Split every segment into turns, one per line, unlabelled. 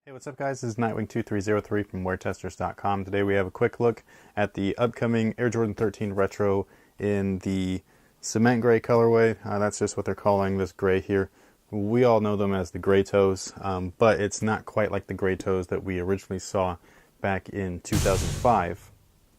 Hey, what's up guys? This is Nightwing2303 from WearTesters.com. Today we have a quick look at the upcoming Air Jordan 13 Retro in the cement gray colorway. That's just what they're calling this gray here. We all know them as the gray toes, but it's not quite like the gray toes that we originally saw back in 2005.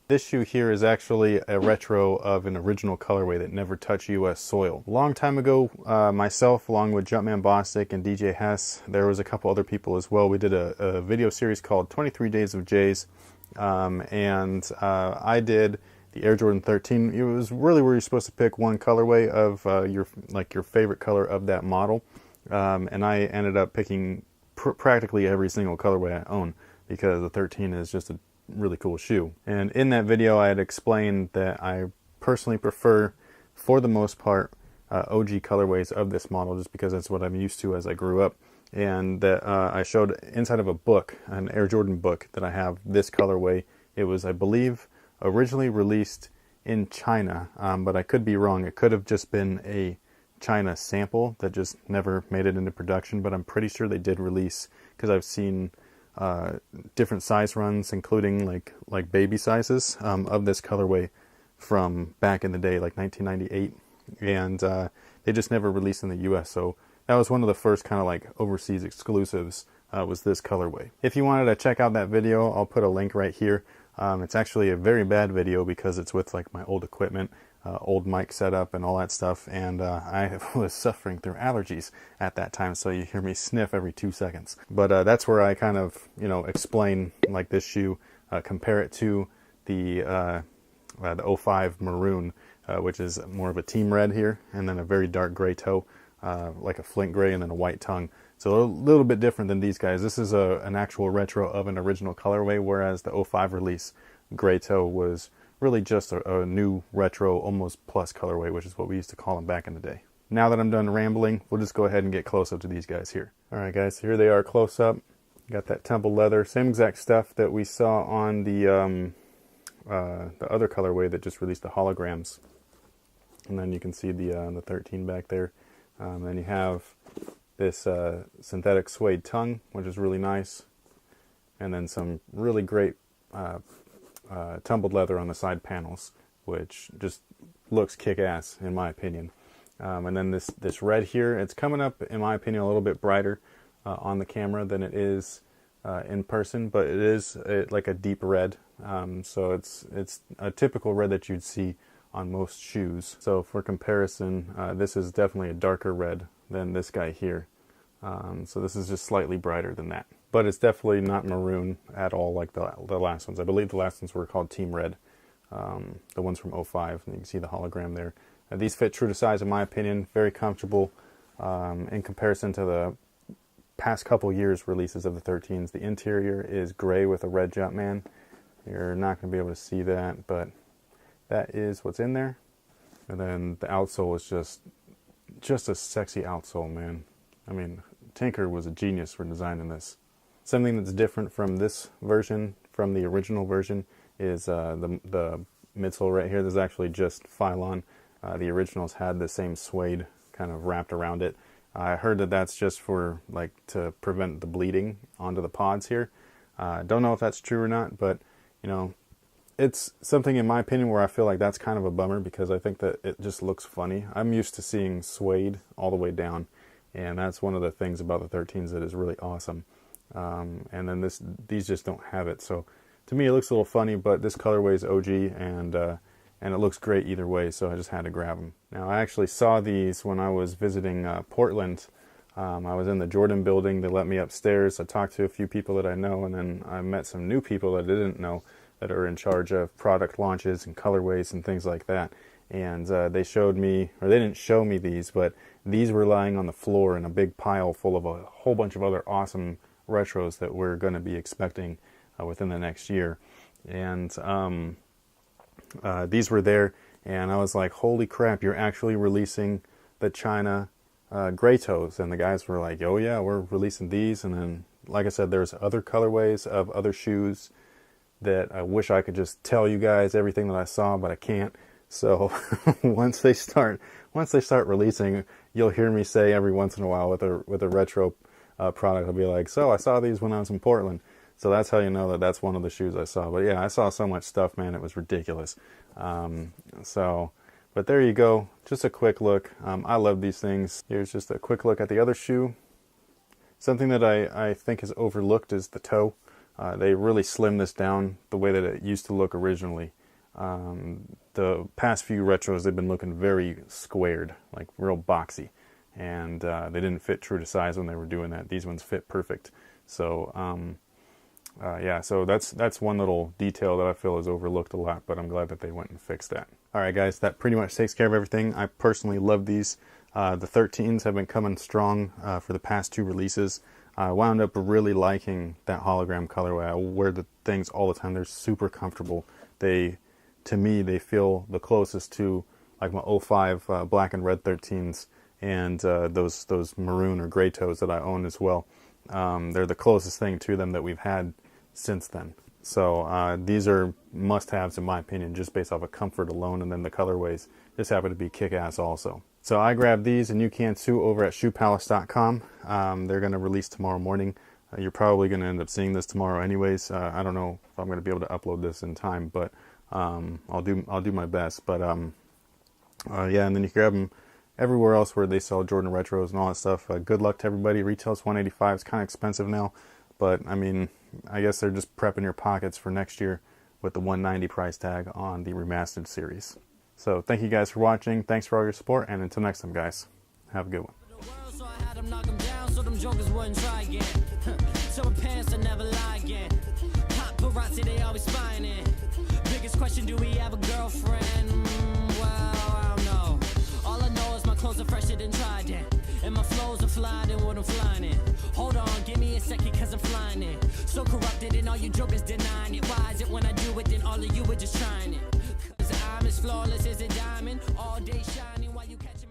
This shoe here is actually a retro of an original colorway that never touched US soil. A long time ago, myself along with Jumpman Bostic and DJ Hess, there was a couple other people as well. We did a video series called 23 Days of Jays, and I did the Air Jordan 13. It was really where you're supposed to pick one colorway of your favorite color of that model, and I ended up picking practically every single colorway I own because the 13 is just a really cool shoe. And in that video I had explained that I personally prefer, for the most part, OG colorways of this model just because that's what I'm used to as I grew up, and that I showed inside of a book, an Air Jordan book, that I have this colorway. It was, I believe, originally released in China, but I could be wrong. It could have just been a China sample that just never made it into production, but I'm pretty sure they did release, because I've seen different size runs, including like baby sizes of this colorway from back in the day, like 1998, and they just never released in the US. So that was one of the first kind of like overseas exclusives, was this colorway. If you wanted to check out that video, I'll put a link right here. It's actually a very bad video because it's with like my old equipment, old mic setup and all that stuff, and I was suffering through allergies at that time, so you hear me sniff every 2 seconds. But that's where I kind of, explain like this shoe, compare it to the 05 maroon, which is more of a team red here, and then a very dark gray toe, like a flint gray, and then a white tongue. So a little bit different than these guys. This is an actual retro of an original colorway, whereas the 05 release gray toe was really just a new retro, almost plus colorway, which is what we used to call them back in the day. Now that I'm done rambling, we'll just go ahead and get close up to these guys here. Alright guys, here they are close up. Got that tumble leather, same exact stuff that we saw on the other colorway that just released the holograms. And then you can see the 13 back there. Then you have this synthetic suede tongue, which is really nice. And then some really great tumbled leather on the side panels, which just looks kick-ass in my opinion. And then this red here, it's coming up in my opinion a little bit brighter on the camera than it is in person, but it is like a deep red, so it's a typical red that you'd see on most shoes. So for comparison, this is definitely a darker red than this guy here, so this is just slightly brighter than that. But it's definitely not maroon at all like the last ones. I believe the last ones were called Team Red, the ones from 05, and you can see the hologram there. These fit true to size in my opinion, very comfortable in comparison to the past couple years releases of the 13s. The interior is gray with a red Jumpman. You're not going to be able to see that, but that is what's in there. And then the outsole is just a sexy outsole, man. I mean, Tinker was a genius for designing this. Something that's different from this version, from the original version, is the midsole right here. There's actually just Phylon. The originals had the same suede kind of wrapped around it. I heard that that's just for to prevent the bleeding onto the pods here. Don't know if that's true or not, but it's something in my opinion where I feel like that's kind of a bummer because I think that it just looks funny. I'm used to seeing suede all the way down, and that's one of the things about the 13s that is really awesome. And then these just don't have it. So to me it looks a little funny, but this colorway is OG, and it looks great either way, so I just had to grab them. Now I actually saw these when I was visiting Portland. I was in the Jordan building. They let me upstairs. I talked to a few people that I know, and then I met some new people that I didn't know that are in charge of product launches and colorways and things like that. And they showed me, or they didn't show me these, but these were lying on the floor in a big pile full of a whole bunch of other awesome retros that we're going to be expecting within the next year. And these were there, and I was like, holy crap, you're actually releasing the China gray toes. And the guys were like, oh yeah, we're releasing these. And then, like I said, there's other colorways of other shoes that I wish I could just tell you guys everything that I saw, but I can't. So once they start releasing, you'll hear me say every once in a while with a retro product. I'll be like, so I saw these when I was in Portland. So that's how you know that that's one of the shoes I saw. But yeah, I saw so much stuff, man. It was ridiculous. But there you go. Just a quick look. I love these things. Here's just a quick look at the other shoe. Something that I think is overlooked is the toe. They really slimmed this down the way that it used to look originally. The past few retros, they've been looking very squared, like real boxy. And they didn't fit true to size when they were doing that. These ones fit perfect. So yeah, so that's one little detail that I feel is overlooked a lot, but I'm glad that they went and fixed that. Alright guys, that pretty much takes care of everything. I personally love these. The 13s have been coming strong for the past 2 releases. I wound up really liking that hologram colorway. I wear the things all the time. They're super comfortable. To me, they feel the closest to like my 05 black and red 13s and those maroon or gray toes that I own as well. They're the closest thing to them that we've had since then. So these are must-haves in my opinion, just based off of comfort alone, and then the colorways just happen to be kick-ass also. So I grabbed these, and you can too over at shoepalace.com. They're going to release tomorrow morning. You're probably going to end up seeing this tomorrow anyways. I don't know if I'm going to be able to upload this in time, but I'll do my best. But yeah, and then you can grab them everywhere else where they sell Jordan Retros and all that stuff. Good luck to everybody. Retail's $185. It's kind of expensive now, but I mean, I guess they're just prepping your pockets for next year with the $190 price tag on the remastered series. So thank you guys for watching. Thanks for all your support, and until next time, guys, have a good one. Biggest question, do we have a girlfriend? Well, I don't know. All I know is my clothes are fresher than Trident, and my flows are flying in what I'm flying in. Hold on, give me a second, cause I'm flying in. So corrupted and all you jokers denying it. Why is it when I do it, then all of you are just trying it? Cause I'm as flawless as a diamond, all day shining while you catching